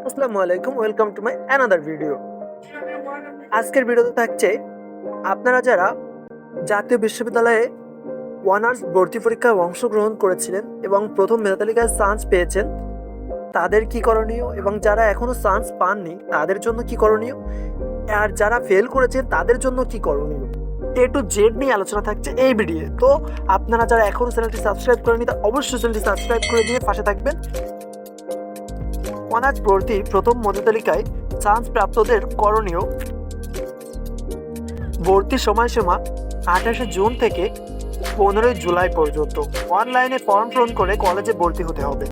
আসসালামু আলাইকুম, welcome to my another video. আজকের ভিডিওতে থাকছে আপনারা যারা জাতীয় বিশ্ববিদ্যালয়ে অনার্স ভর্তি পরীক্ষায় অংশগ্রহণ করেছিলেন এবং প্রথম মেধা তালিকায় চান্স পেয়েছেন তাদের কি করণীয়, এবং যারা এখনো চান্স পাননি তাদের জন্য কি করণীয়, আর যারা ফেল করেছেন তাদের জন্য কি করণীয়, এ টু জেড নিয়ে আলোচনা থাকছে এই ভিডিও। তো আপনারা যারা এখনো চ্যানেলটি সাবস্ক্রাইব করেনি তা অবশ্যই চ্যানেলটি সাবস্ক্রাইব করে দিয়ে পাশে থাকবেন। অনার্স ভর্তি প্রথম মেধা তালিকায় চান্স প্রাপ্তদের করণীয়: ভর্তির সময়সীমা 28শে জুন থেকে 15ই জুলাই পর্যন্ত অনলাইনে ফর্ম পূরণ করে কলেজে ভর্তি হতে হবে।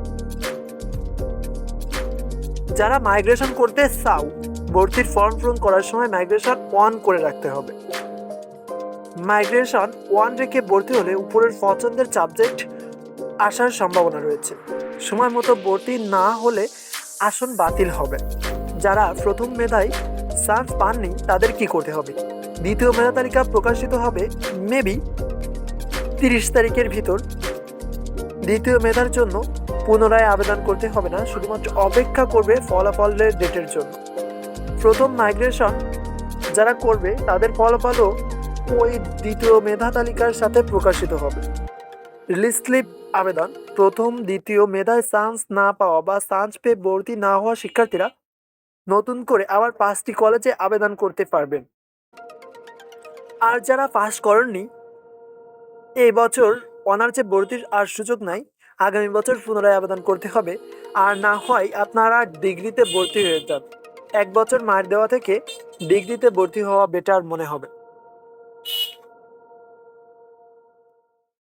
যারা মাইগ্রেশন করতে চাও, ভর্তির ফর্ম পূরণ করার সময় মাইগ্রেশন অন করে রাখতে হবে। মাইগ্রেশন অন রেখে ভর্তি হলে উপরের পছন্দের সাবজেক্ট আসার সম্ভাবনা রয়েছে। সময় মতো ভর্তি না হলে আসন বাতিল হবে। যারা প্রথম মেধায় চান্স পাননি তাদের কি করতে হবে? দ্বিতীয় মেধা তালিকা প্রকাশিত হবে মেবি 30 তারিখের ভিতর। দ্বিতীয় মেধার জন্য পুনরায় আবেদন করতে হবে না, শুধুমাত্র অপেক্ষা করবে ফলাফলের ডেটের জন্য। প্রথম মাইগ্রেশন যারা করবে তাদের ফলাফলও ওই দ্বিতীয় মেধা তালিকার সাথে প্রকাশিত হবে। রিলিজ স্লিপ আবেদন: প্রথম দ্বিতীয় মেধায় চান্স না পাওয়া বা চান্স পেয়ে ভর্তি না হওয়া শিক্ষার্থীরা নতুন করে আবার 5টি কলেজে আবেদন করতে পারবেন। আর যারা পাস করেননি, এই বছর অনার্সে ভর্তির আর সুযোগ নাই, আগামী বছর পুনরায় আবেদন করতে হবে। আর না হয় আপনারা ডিগ্রিতে ভর্তি হয়ে যান। 1 বছর মার দেওয়া থেকে ডিগ্রিতে ভর্তি হওয়া বেটার মনে হবে।